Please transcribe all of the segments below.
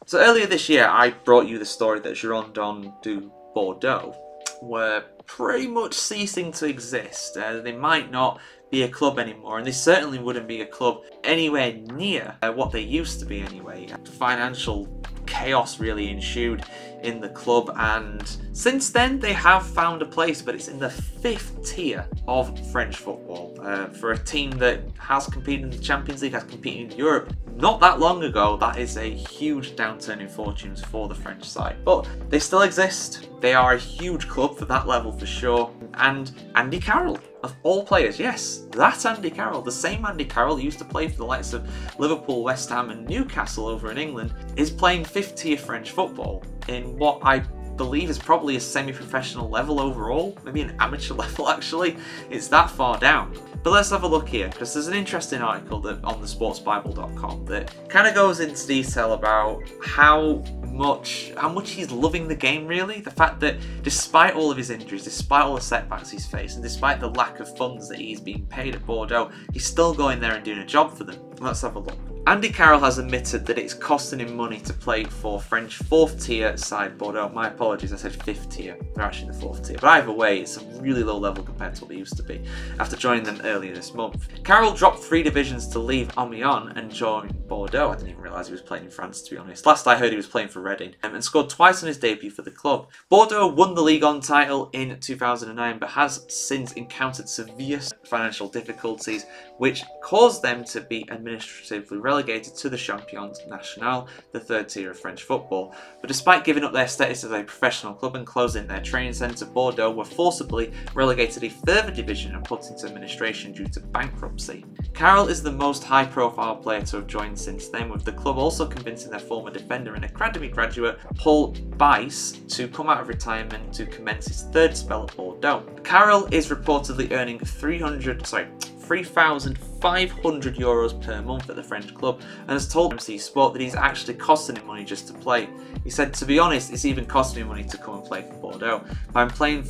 So earlier this year, I brought you the story that Girondins du Bordeaux were pretty much ceasing to exist. They might not be a club anymore, and they certainly wouldn't be a club anywhere near what they used to be anyway. Financial chaos really ensued in the club, and since then they have found a place, but it's in the 5th tier of French football. For a team that has competed in the Champions League, has competed in Europe not that long ago, that is a huge downturn in fortunes for the French side. But they still exist. They are a huge club for that level for sure. And Andy Carroll, of all players, yes, that Andy Carroll, the same Andy Carroll who used to play for the likes of Liverpool, West Ham and Newcastle over in England, is playing 5th tier French football in what I believe is probably a semi-professional level overall, maybe an amateur level actually. It's that far down. But let's have a look here, because there's an interesting article that on thesportsbible.com that kind of goes into detail about how much he's loving the game really. The fact that despite all of his injuries, despite all the setbacks he's faced, and despite the lack of funds that he's being paid at Bordeaux, he's still going there and doing a job for them. Let's have a look. Andy Carroll has admitted that it's costing him money to play for French 4th tier side Bordeaux. My apologies, I said 5th tier. They're actually the 4th tier. But either way, it's a really low level compared to what they used to be after joining them earlier this month. Carroll dropped 3 divisions to leave Amiens and join Bordeaux. I didn't even realise he was playing in France, to be honest. Last I heard, he was playing for Reading and scored twice on his debut for the club. Bordeaux won the Ligue 1 title in 2009, but has since encountered severe financial difficulties, which caused them to be administratively relegated to the Champions National, the 3rd tier of French football. But despite giving up their status as a professional club and closing their training centre, Bordeaux were forcibly relegated a further division and put into administration due to bankruptcy. Carroll is the most high-profile player to have joined since then, with the club also convincing their former defender and academy graduate Paul Bice to come out of retirement to commence his 3rd spell at Bordeaux. Carroll is reportedly earning €3,500 per month at the French club, and has told MC Sport that he's actually costing him money just to play. He said, "To be honest, it's even costing me money to come and play for Bordeaux. I'm playing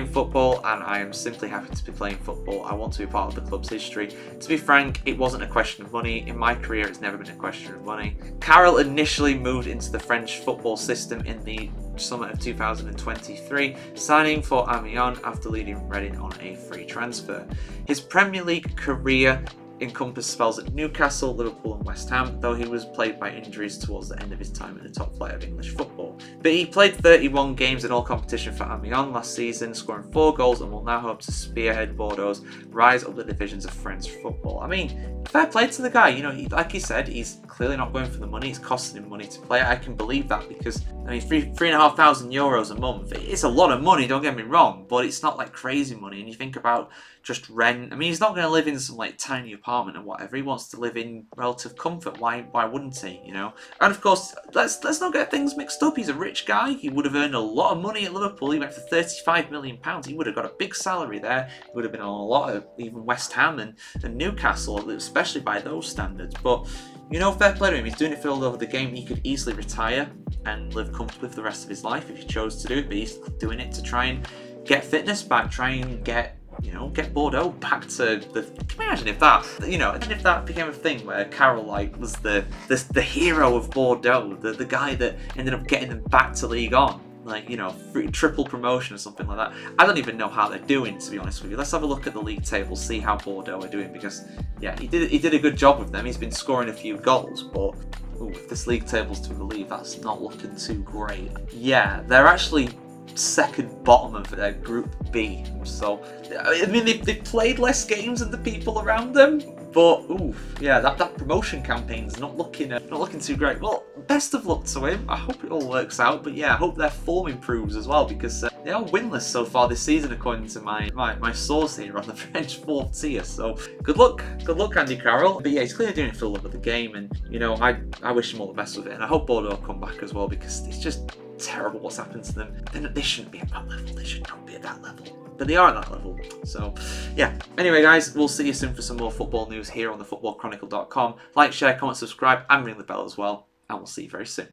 football and I am simply happy to be playing football. I want to be part of the club's history. To be frank, it wasn't a question of money. In my career, it's never been a question of money." Carroll initially moved into the French football system in the summer of 2023, signing for Amiens after leading Reading on a free transfer. His Premier League career encompassed spells at Newcastle, Liverpool and West Ham, though he was plagued by injuries towards the end of his time in the top flight of English football. But he played 31 games in all competition for Amiens last season, scoring 4 goals, and will now hope to spearhead Bordeaux's rise up the divisions of French football. I mean, fair play to the guy. You know, like he said, he's clearly not going for the money. It's costing him money to play. I can believe that because, I mean, €3,500 a month, it's a lot of money, don't get me wrong, but it's not like crazy money. And you think about just rent. I mean, he's not going to live in some like tiny apartment or whatever. He wants to live in relative comfort. Why wouldn't he, you know? And of course, let's not get things mixed up. He's a rich guy. He would have earned a lot of money at Liverpool. He went for £35 million. He would have got a big salary there. He would have been on a lot of even West Ham and Newcastle, especially by those standards. But, you know, fair play to him. He's doing it for the love of the game. He could easily retire and live comfortably for the rest of his life if he chose to do it. But he's doing it to try and get fitness back, try and get Bordeaux back to the. Can you imagine if that, imagine if that became a thing where Carroll was the hero of Bordeaux, the guy that ended up getting them back to League 1, triple promotion or something like that. I don't even know how they're doing, to be honest with you. Let's have a look at the league table, see how Bordeaux are doing, because yeah, he did a good job with them. He's been scoring a few goals, but if this league table's to believe, that's not looking too great. Yeah, they're actually second bottom of their Group B. So, I mean, they've played less games than the people around them, but yeah, that promotion campaign's not looking too great. Well, best of luck to him. I hope it all works out. But yeah, I hope their form improves as well, because they are winless so far this season, according to my source here on the French 4th tier. So good luck, Andy Carroll. But yeah, he's clearly doing it for the love of the game, and I wish him all the best with it, and I hope Bordeaux come back as well, because it's just terrible what's happened to them. They shouldn't be at that level. They should not be at that level. But they are at that level. So, yeah. Anyway, guys, we'll see you soon for some more football news here on thefootballchronicle.com. Like, share, comment, subscribe, and ring the bell as well. And we'll see you very soon.